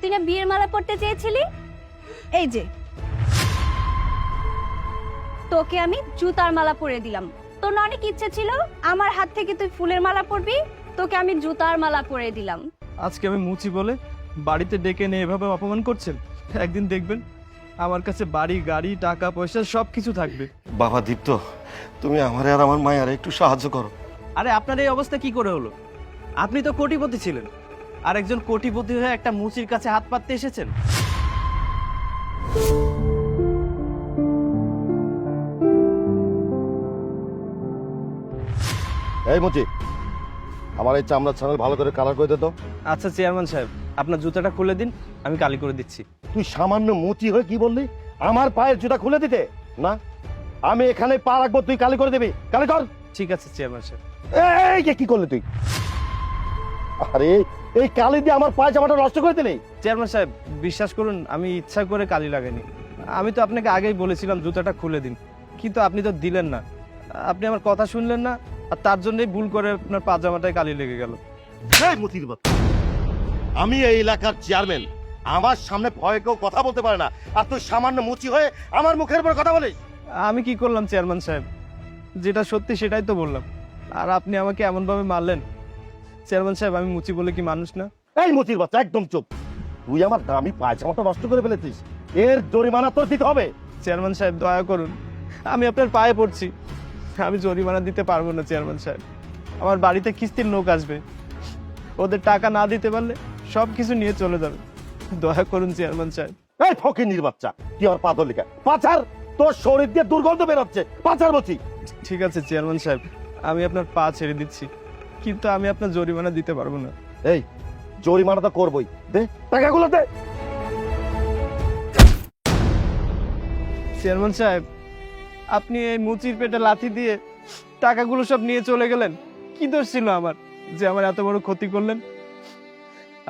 তুই না বিয়ের মালা পরতে চেয়েছিলি, এই যে তোকে আমি জুতার মালা পরিয়ে দিলাম। তোর না অনেক ইচ্ছে ছিল আমার হাত থেকে তুই ফুলের মালা পরবি, তোকে আমি জুতার মালা পরিয়ে দিলাম। আজকে আমি মুচি বলে বাড়িতে ডেকে নিয়ে এভাবে অপমান করছেন। একদিন দেখবেন আমার কাছে বাড়ি, গাড়ি, টাকা পয়সা সব কিছু থাকবে। বাবা দীপ্ত, তুমি আমারে আর আমার মায়ের একটু সাহায্য করো। আরে আপনার এই অবস্থা কি করে হলো? আপনি তো কোটিপতি ছিলেন, আর একজন কোটিপতি হয়ে একটা মুচির কাছে হাত পাততে এসেছেন। এই মুচি, আমার এই চামড়ার ছানাল ভালো করে কালার করে দে তো। আচ্ছা চেয়ারম্যান সাহেব, আপনার জুতাটা খুলে দিন, আমি কালি করে দিচ্ছি। তুই সামান্য মুচি হয়ে কি বললি আমার পায়ের জুতা খুলে দিতে? না, আমি এখানে পা রাখবো, তুই কালি করে দিবি। কালি কর। ঠিক আছে চেয়ারম্যান সাহেব। এই যে কি করলি তুই? আরে এই কালি দিয়ে আমার পায়ে জামাটা নষ্ট করে দিলি। চেয়ারম্যান সাহেব বিশ্বাস করুন, আমি ইচ্ছা করে কালি লাগাইনি। আমি তো আপনাকে আগেই বলেছিলাম জুতাটা খুলে দিন, কিন্তু আপনি তো দিলেন না। আপনি আমার কথা শুনলেন না, আর তার জন্যই ভুল করে আপনার পাজামাটায় কালি লেগে গেল। এই মতির বাপ, আমি এই এলাকার চেয়ারম্যান, আমার সামনে ভয়ে কেউ কথা বলতে পারে না, আর তুই সামান্য মুচি হয়ে আমার মুখের উপর কথা বলিস। আমি কি করলাম চেয়ারম্যান সাহেব? যেটা সত্যি সেটাই তো বললাম, আর আপনি আমাকে এমনভাবে মারলেন। চেয়ারম্যান সাহেব আমি মুচি বলে কি মানুষ না? এই মতির বাচ্চা, একদম চুপ। তুই আমার দামি পায়জামাটা নষ্ট করে ফেলেছিস, এর জরিমানা তোর দিতে হবে। চেয়ারম্যান সাহেব দয়া করুন, আমি আপনার পায়ে পড়ছি, আমি জরিমানা দিতে পারবো না চেয়ারম্যান সাহেব। আমার বাড়িতে কিস্তির লোক আসবে, ওদের টাকা না দিতে পারলে সব কিছু নিয়ে চলে যাবে। দয়া করুন চেয়ারম্যান সাহেব। এই ফকিন্নির বাচ্চা, তুই আমার পাথর লিখা পাচার, তোর শরীর দিয়ে দুর্গন্ধ বেরোচ্ছে, পাচার বলছি। ঠিক আছে চেয়ারম্যান সাহেব, আমি আপনার পা ছেড়ে দিচ্ছি, কিন্তু আমি আপনার জরিমানা দিতে পারবো না। এই জরিমানা তো করবোই, দে টাকাগুলো দে। চেয়ারম্যান সাহেব আপনি এই মুচির পেটে লাথি দিয়ে টাকাগুলো সব নিয়ে চলে গেলেন। কি দোষ ছিল আমার যে আমার এত বড় ক্ষতি করলেন?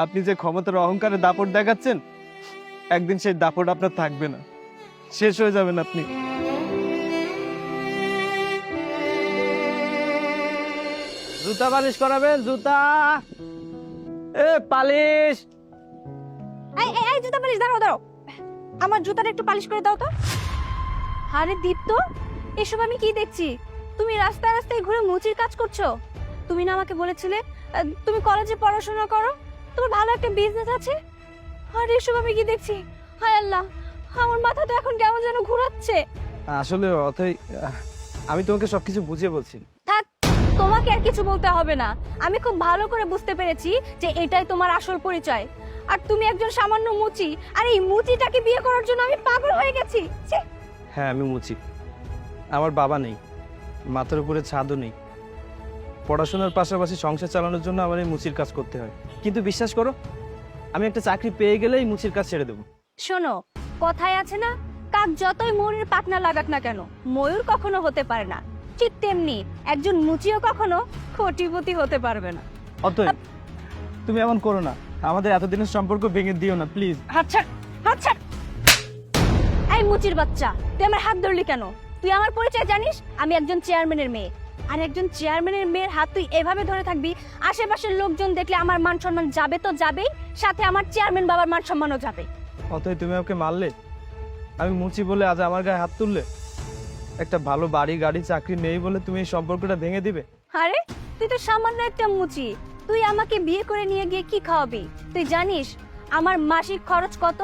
আপনি যে ক্ষমতার অহংকারে দাপট দেখাচ্ছেন, একদিন সেই দাপট আপনার থাকবে না, শেষ হয়ে যাবেন আপনি। জুতা পালিশ করাবেন? জুতা পালিশ। এই এই এই জুতা পালিশ, দাঁড়াও দাঁড়াও, আমার জুতাটা একটু পালিশ করে দাও তো। আরে দীপ্ত, এসব আমি কি দেখছি? তুমি রাস্তায় রাস্তায় ঘুরে মুচির কাজ করছো। তুমি না আমাকে বলেছিলে তুমি কলেজে পড়াশোনা করো, তোমার ভালো একটা বিজনেস আছে। আর এসব আমি কি দেখছি? হায় আল্লাহ, আমার মাথা তো এখন কেমন যেন ঘোরাচ্ছে। আসলে অতই, আমি তোমাকে সবকিছু বুঝিয়ে বলছি। থাক, তোমাকে আর কিছু বলতে হবে না। আমি খুব ভালো করে বুঝতে পেরেছি যে এটাই তোমার আসল পরিচয়। আর তুমি একজন সামান্য মুচি, আর এই মুচিটাকে বিয়ে করার জন্য আমি পাগল হয়ে গেছি। ছি! হ্যাঁ আমি মুচি, আমার বাবা নেই, মাথার উপরে ছাদও নেই, পড়াশোনার পাশাপাশি সংসার চালানোর জন্য আমার এই মুচির কাজ করতে হয়। কিন্তু বিশ্বাস করো, আমি একটা চাকরি পেয়ে গেলেই মুচির কাজ ছেড়ে দেবো। শোনো, কথায় আছে না, কাক যতই ময়ূরের পাখনা লাগাক না কেন, ময়ূর কখনো হতে পারে না। ঠিক তেমনি একজন মুচিও কখনো কোটিপতি হতে পারবে না। অতএব তুমি এমন করো না, আমাদের এতদিনের সম্পর্ক ভেঙে দিও না প্লিজ। আচ্ছা আচ্ছা, এই মুচির বাচ্চা, তুই আমার হাত ধরলি কেন? তুই আমার পরিচয় জানিস? আমি একজন চেয়ারম্যানের মেয়ে, আর একজন চেয়ারম্যানের মেয়ের হাত তুই এভাবে ধরে থাকবি? আশেপাশের লোকজন দেখলে আমার মান সম্মান যাবে তো যাবেই, সাথে আমার চেয়ারম্যান বাবার মান সম্মানও যাবে। অতএব তুমি আমাকে মারলে, আমি মুচি বলে আজ আমার গায়ে হাত তুললে, একটা ভালো বাড়ি, গাড়ি, চাকরি নেই বলে তুমি এই সম্পর্কটা ভেঙে দিবে? আরে তুই তো সামান্য একটা মুচি, তুই আমাকে বিয়ে করে নিয়ে গিয়ে কি খাওয়াবি? তুই জানিস আমার মাসিক খরচ কত?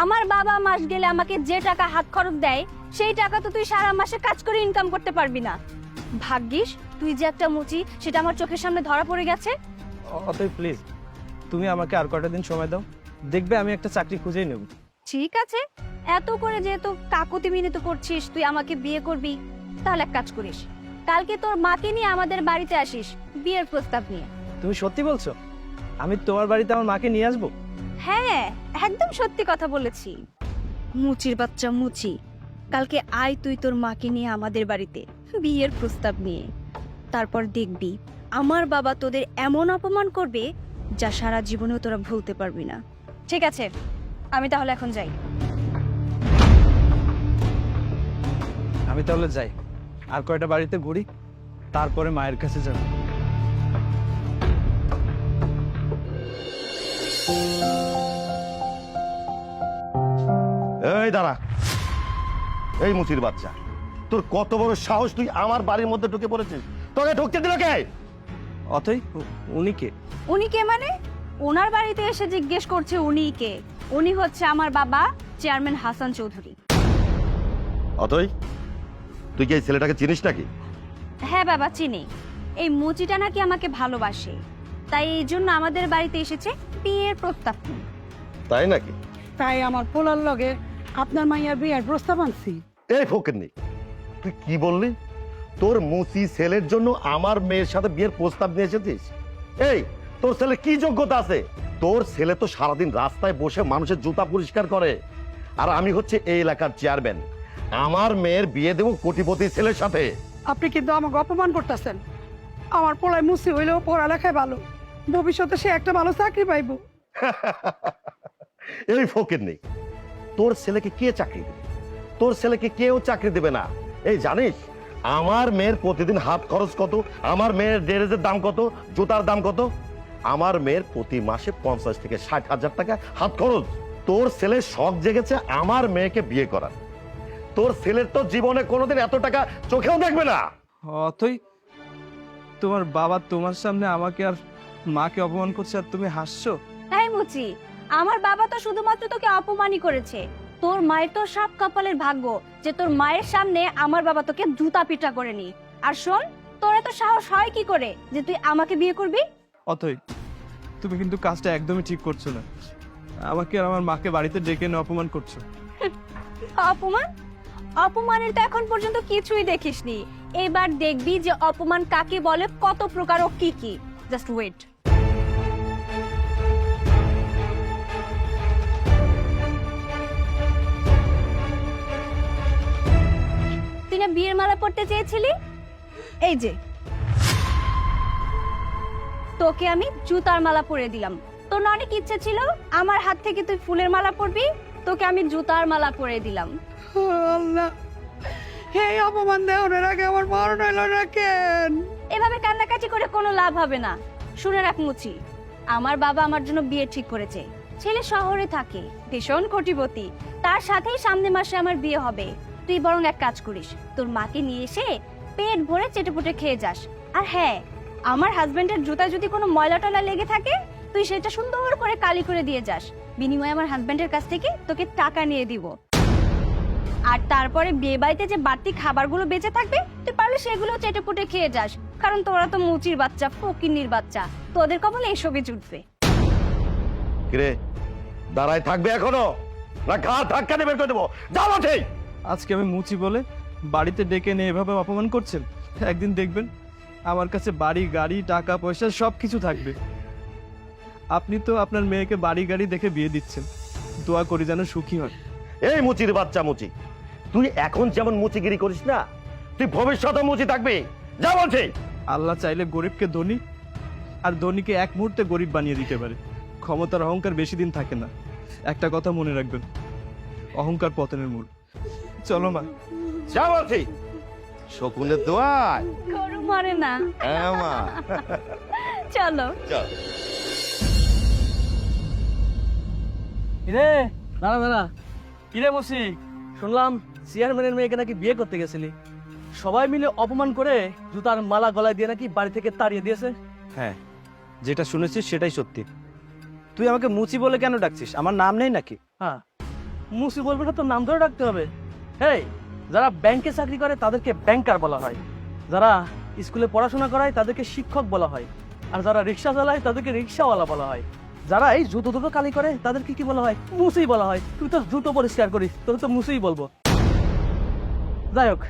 আমার বাবা মাস গেলে আমাকে যে টাকা হাত খরচ দেয়, সেই টাকা তো তুই সারা মাসে কাজ করে ইনকাম করতে পারবি না। ভাগ্যিস তুই যে একটা মুচি, সেটা আমার চোখের সামনে ধরা পড়ে গেছে। অতএব প্লিজ তুমি আমাকে আর কয়টা দিন সময় দাও, দেখবে আমি একটা চাকরি খুঁজেই নেব। ঠিক আছে, এত করে যেহেতু কাকুতি মিনতি করছিস তুই আমাকে বিয়ে করবি, তাহলে এক কাজ করিস, কালকে তোর মাকে নিয়ে আমাদের বাড়িতে আসিস বিয়ের প্রস্তাব নিয়ে। তুমি সত্যি বলছো? আমি তোমার বাড়িতে আমার মাকে নিয়ে আসবো? হ্যাঁ, একদম সত্যি কথা বলেছি। মুচির বাচ্চা মুচি, কালকে আয় তুই তোর মাকে নিয়ে আমাদের বাড়িতে বিয়ের প্রস্তাব নিয়ে। তারপর দেখবি আমার বাবা তোদের এমন অপমান করবে যা সারা জীবনেও তোরা ভুলতে পারবি না। ঠিক আছে, আমি তাহলে এখন যাই। আমি তাহলে যাই, আর কয়টা বাড়িতে ঘুরি, তারপরে মায়ের কাছে যাব। এই দাঁড়া, এই মুচির বাচ্চা, তোর কত বড় সাহস, তুই আমার বাড়ির মধ্যে ঢুকে পড়েছিস? তোকে ঢুকতে দিল কে? অথই উনি কে? উনি কে মানে? ওনার বাড়িতে এসে জিজ্ঞেস করছে উনি কে? উনি হচ্ছে আমার বাবা, চেয়ারম্যান হাসান চৌধুরী। অতই, তুই কি এই ছেলেটাকে চিনিস নাকি? হ্যাঁ বাবা, চিনি। এই মুচিটা নাকি আমাকে ভালোবাসে, তাই এই জন্য আমাদের বাড়িতে এসেছে বিয়ের প্রস্তাব নিয়ে। তাই নাকি? তাই আমার পোলার লগে আপনার মাইয়ার বিয়ের প্রস্তাব আনছি। এই ফকিন্নি, তুই কি বললি? তোর মুচি ছেলের জন্য আমার মেয়ের সাথে বিয়ের প্রস্তাব নিয়ে এসেছিস? এই, তোর ছেলে কি যোগ্যতা আছে? তোর ছেলে তো সারাদিন রাস্তায় বসে মানুষের জুতা পরিষ্কার করে, আর আমি হচ্ছে এই এলাকার চেয়ারম্যান। আমার মেয়ের বিয়ে দেবো কোটিপতি ছেলের সাথে। আপনি কিন্তু আমাকে অপমান করতেছেন। আমার পোলায় মুসি হইলেও পড়ালেখায় ভালো, ভবিষ্যতে সে একটা ভালো চাকরি পাইবো। এই ফকিন্নি, তোর ছেলেকে কে চাকরি দেবে? তোর ছেলেকে কেউ চাকরি দেবে না। এই জানিস আমার মেয়ের প্রতিদিন হাত খরচ কত? আমার মেয়ের ড্রেসের দাম কত? জুতার দাম কত? আমার মেয়ের প্রতি মাসে 50 থেকে 60,000 টাকা হাত খরচ। তোর ছেলের শখ জেগেছে আমার মেয়েকে বিয়ে করার। তোর ছেলের তো জীবনে কোনোদিন এত টাকা চোখেও দেখবে না। অথই, তোমার বাবা তোমার সামনে আমাকে আর মাকে অপমান করছে আর তুমি হাসছো? তাই মুচি, আমার বাবা তো শুধুমাত্র তোকে অপমানই করেছে। তোর মায়ের তো সাপ কপালের ভাগ্য যে তোর মায়ের সামনে আমার বাবা তোকে জুতা পিটা করেনি। আর শোন, তোর এত সাহস হয় কি করে যে তুই আমাকে বিয়ে করবি? অথই, তুমি কিন্তু কাজটা একদমই ঠিক করছো না। আমাকে আর আমার মাকে বাড়িতে ডেকে এনে অপমান করছো। অপমান? অপমানের তো এখন পর্যন্ত কিছুই দেখিসনি। এবার দেখবি যে অপমান কাকে বলে, কত প্রকার ও কি কি। Just wait. তুই না বিয়ের মালা পরতে চেয়েছিলি? এই যে তোকে আমি জুতার মালা পরে দিলাম। তোর না অনেক ইচ্ছে ছিল আমার হাত থেকে তুই ফুলের মালা পরবি, তোকে আমি জুতার মালা পরে দিলাম। আল্লাহ, এই অপমান দেওয়ার আগে আমার মরণ হইল না কেন? এভাবে কান্নাকাটি করে কোনো লাভ হবে না। শুনে রাখ মুচি, আমার বাবা আমার জন্য বিয়ে ঠিক করেছে। ছেলে শহরে থাকে, ভীষণ কোটিপতি, তার সাথেই সামনে মাসে আমার বিয়ে হবে। তুই বরং এক কাজ করিস, তোর মাকে নিয়ে এসে পেট ভরে চেটেপুটে খেয়ে যাস। আর হ্যাঁ, আমার হাজবেন্ডের জুতা যদি কোনো ময়লা টলা লেগে থাকে, তুই সেটা সুন্দর করে কালি করে দিয়ে যাস। বিনিময়ে আমার হাজবেন্ডের কাছ থেকে তোকে টাকা নিয়ে দিব। আর তারপরে বিয়ে বাড়িতে যে বাড়তি খাবারগুলো বেঁচে থাকবে, তুই পারলে সেগুলো চেটেপুটে খেয়ে যাস। কারণ তোরা তো মুচির বাচ্চা, ফকিন্নির বাচ্চা, তোদের কপালে এসবই জুটবে। কিরে, দাঁড়ায় থাকবে এখনো না ঘাড় ধাক্কা দিয়ে বের করে দেবো? যাও ঠিক। আজকে আমি মুচি বলে বাড়িতে ডেকে নিয়ে এভাবে অপমান করছেন। একদিন দেখবেন আমার কাছে বাড়ি, গাড়ি, টাকা পয়সা সবকিছু থাকবে। আপনি তো আপনার মেয়েকে বাড়ি গাড়ি দেখে বিয়ে দিচ্ছেন। দোয়া করি যেন সুখী হয়। এই মুচির বাচ্চা মুচি, তুই এখন যেমন মুচিগিরি করিস না, তুই ভবিষ্যতে মুচি থাকবি। যা বলছি। আল্লাহ চাইলে গরিবকে ধনী আর ধনীকে এক মুহূর্তে গরিব বানিয়ে দিতে পারে। ক্ষমতার অহংকার বেশি দিন থাকে না। একটা কথা মনে রাখবেন, অহংকার পতনের মূল। চলো মা। যা বলছি। শকুনের দোয়ায় গরু মরে না। হ্যাঁ মা, চলো। চল। কিরে, দাঁড়া দাঁড়া। কিরে মুসি, শুনলাম চেয়ারম্যানের মেয়েকে নাকি বিয়ে করতে গেছিলি। সবাই মিলে অপমান করে জুতার মালা গলায় দিয়ে নাকি বাড়ি থেকে তাড়িয়ে দিয়েছে। হ্যাঁ, যেটা শুনেছিস সেটাই সত্যি। তুই আমাকে মুচি বলে কেন ডাকছিস? আমার নাম নেই নাকি? হ্যাঁ, মুসি বলবে না, তোর নাম ধরে ডাকতে হবে। হেই, যারা ব্যাংকে চাকরি করে তাদেরকে ব্যাংকার বলা হয়, যারা স্কুলে পড়াশোনা করায় তাদেরকে শিক্ষক বলা হয়, আর যারা রিক্সা চালায় তাদেরকে রিক্সাওয়ালা বলা হয়। যারা এই জুতো দুটো কালি করে তাদেরকে কি বলা হয়? মুসি বলা হয়। তুই তো জুতো পরিষ্কার করিস, তোর তো মুসিই বলবো। যাই হোক,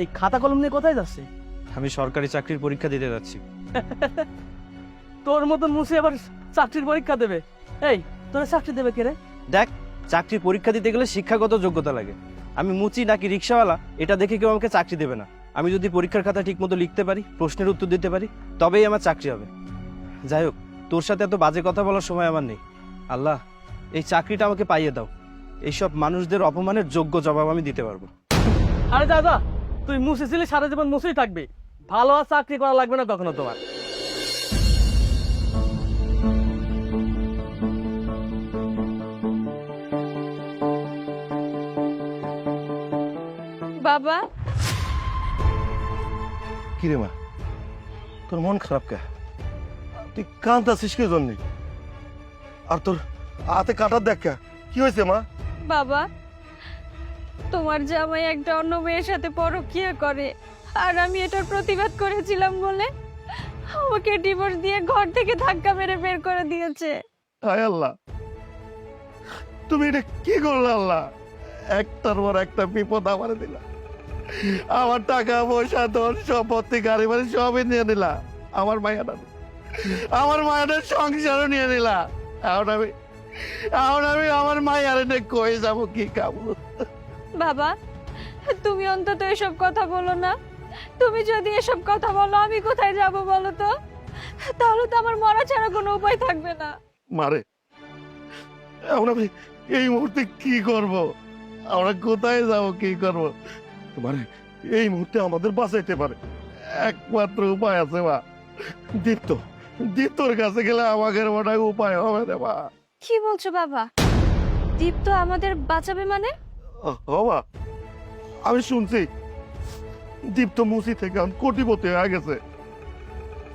এই খাতা কলম নিয়ে কোথায় যাচ্ছে? আমি সরকারি চাকরির পরীক্ষা দিতে যাচ্ছি। তোর মতন মুসি আবার চাকরির পরীক্ষা দেবে? এই, তোরা চাকরি দেবে কে রে? দেখ, চাকরির পরীক্ষা দিতে গেলে শিক্ষাগত যোগ্যতা লাগে। আমি মুচি নাকি রিক্সাওয়ালা এটা দেখে কেউ আমাকে চাকরি দেবে না। আমি যদি পরীক্ষার খাতা ঠিক মতো লিখতে পারি, প্রশ্নের উত্তর দিতে পারি, তবেই আমার চাকরি হবে। যাই হোক, তোর সাথে এত বাজে কথা বলার সময় আমার নেই। আল্লাহ, এই চাকরিটা আমাকে পাইয়ে দাও। এইসব মানুষদের অপমানের যোগ্য জবাব আমি দিতে পারবো। আরে দাদা, তুই মুসি ছিলি, সারা জীবন মুসিই থাকবি। ভালো আর চাকরি করা লাগবে না কখনো তোমার। বাবা, কিরে মা, তোর মন খারাপ কে? তুই কাঁদতাছিস কে জন্য? আর তোর হাতে কাটার দেখ কে? কি হয়েছে মা? বাবা, তোমার জামাই একটা অন্য মেয়ের সাথে পরকীয়া করে, আর আমি এটার প্রতিবাদ করেছিলাম বলে আমাকে ডিভোর্স দিয়ে ঘর থেকে ধাক্কা মেরে বের করে দিয়েছে। হায় আল্লাহ, তুমি এটা কি করলে আল্লাহ? একটার পর একটা বিপদ আমার দিলা। আমার টাকা পয়সা ধন সম্পত্তি গাড়ি বাড়ি সবই নিয়ে নিলা। আমার মায়াটার সংসারও নিয়ে নিলা। এখন আমি আমার মায়ার কই যাবো, কি খাবো? বাবা, তুমি অন্তত এসব কথা বলো না। তুমি যদি এসব কথা বলো আমি কোথায় যাব বলো তো? তাহলে তো আমার মরা ছাড়া কোনো উপায় থাকবে না। মারে, এখন আমি এই মুহূর্তে কি করব? আমরা কোথায় যাব, কি করব? মানে এই মুহূর্তে আমাদের বাঁচাইতে পারে একমাত্র উপায় আছে মা, দীপ্তর কাছে গেলে আমাদের মনে হয় উপায় হবে রে মা। কি বলছো বাবা? দীপ্ত আমাদের বাঁচাবে মানে? বাবা, আমি শুনছি দীপ্ত মুসি থেকে কোটিপতি হয়ে গেছে।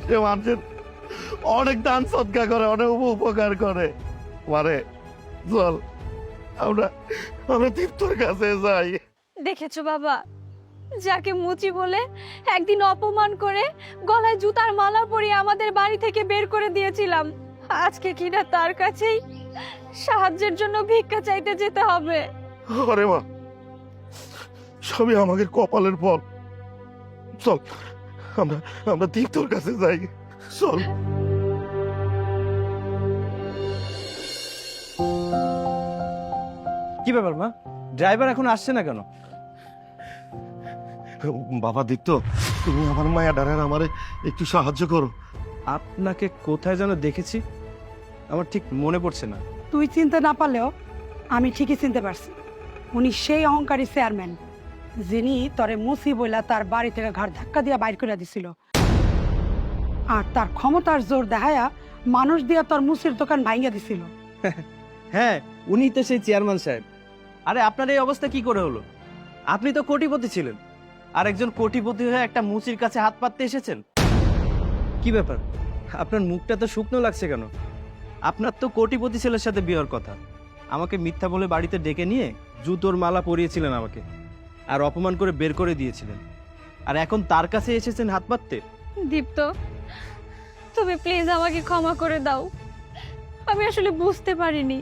সে মানুষের অনেক দান সৎকার করে, অনেক উপকার করে। মানে চল আমরা দীপ্তর কাছে যাই। দেখেছো বাবা, যাকে মুচি বলে একদিন অপমান করে গলায় জুতার মালা পরিয়ে আমাদের বাড়ি থেকে বের করে দিয়েছিলাম, আজকে কিনা তার কাছেই সাহায্যের জন্য ভিক্ষা চাইতে যেতে হবে। আরে মা, সবই আমাদের কপালের ফল। চল আমরা দীপ্তর কাছে যাই, চল। কি ব্যাপার মা, ড্রাইভার এখন আসছে না কেন? বাবা দীপ্ত, তুমি আমার মায়া ডারের আমারে একটু সাহায্য করো। আপনাকে কোথায় যেন দেখেছি, আমার ঠিক মনে পড়ছে না। তুই চিনতে না পারলেও আমি ঠিকই চিনতে পারছি। উনি সেই অহংকারী চেয়ারম্যান যিনি তরে মুসি বইলা তার বাড়ি থেকে ঘাড় ধাক্কা দিয়া বাইর করে দিছিল, আর তার ক্ষমতার জোর দেখায়া মানুষ দিয়া তোর মুসির দোকান ভাঙিয়া দিছিল। হ্যাঁ, উনি তো সেই চেয়ারম্যান সাহেব। আরে আপনার এই অবস্থা কি করে হলো? আপনি তো কোটিপতি ছিলেন, আর একজন কোটিপতি হয়ে একটা মুচির কাছে হাত পাততে এসেছেন। কি ব্যাপার, আপনার মুখটা তো শুকনো লাগছে কেন? আপনার তো কোটিপতি ছেলের সাথে বিয়ের কথা। আমাকে মিথ্যা বলে বাড়িতে ডেকে নিয়ে জুতোর মালা পরিয়েছিলেন আমাকে, আর অপমান করে বের করে দিয়েছিলেন, আর এখন তার কাছে এসেছেন হাত পাততে। দীপ্ত, তুমি প্লিজ আমাকে ক্ষমা করে দাও। আমি আসলে বুঝতে পারিনি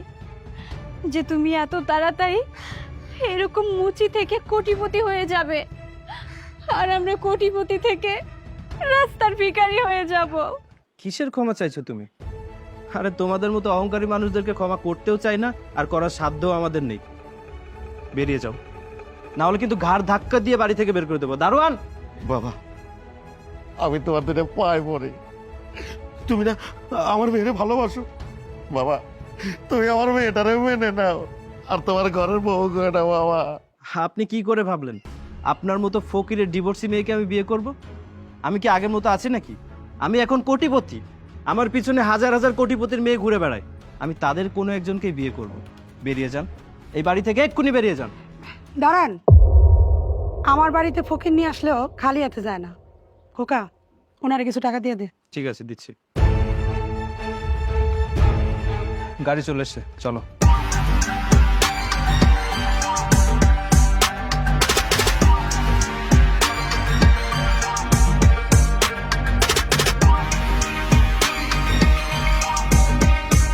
যে তুমি এত তাড়াতাড়ি এরকম মুচি থেকে কোটিপতি হয়ে যাবে, আর আমরা কোটিপতি থেকে রাস্তার ভিখারি হয়ে যাব। কিসের ক্ষমা চাইছো তুমি? আরে তোমাদের মতো অহংকারী মানুষদেরকে ক্ষমা করতেও চাই না, আর করার সাধ্যও আমাদের নেই। বেরিয়ে যাও, না হলে কিন্তু ঘাড় ধাক্কা দিয়ে বাড়ি থেকে বের করে দেবো। দারোয়ান! বাবা, আমি তোমার দিনে পায়ে পড়ি, তুমি না আমার মেয়েরে ভালোবাসো। বাবা, তুমি আমার মেয়েটারে মেনে নাও, আর তোমার ঘরের বউ করে নাও। বাবা, আপনি কি করে ভাবলেন আপনার মতো ফকিরের ডিভোর্সি মেয়েকে আমি বিয়ে করব? আমি কি আগের মতো আছি নাকি? আমি এখন কোটিপতি, আমার পিছনে হাজার হাজার কোটিপতির মেয়ে ঘুরে বেড়ায়। আমি তাদের কোনো একজনকে বিয়ে করব। বেরিয়ে যান এই বাড়ি থেকে, এক্ষুনি বেরিয়ে যান। দাঁড়ান, আমার বাড়িতে ফকির নিয়ে আসলেও খালি হাতে যায় না। খোকা, ওনারে কিছু টাকা দিয়ে দে। ঠিক আছে, দিচ্ছি। গাড়ি চলে এসছে, চলো।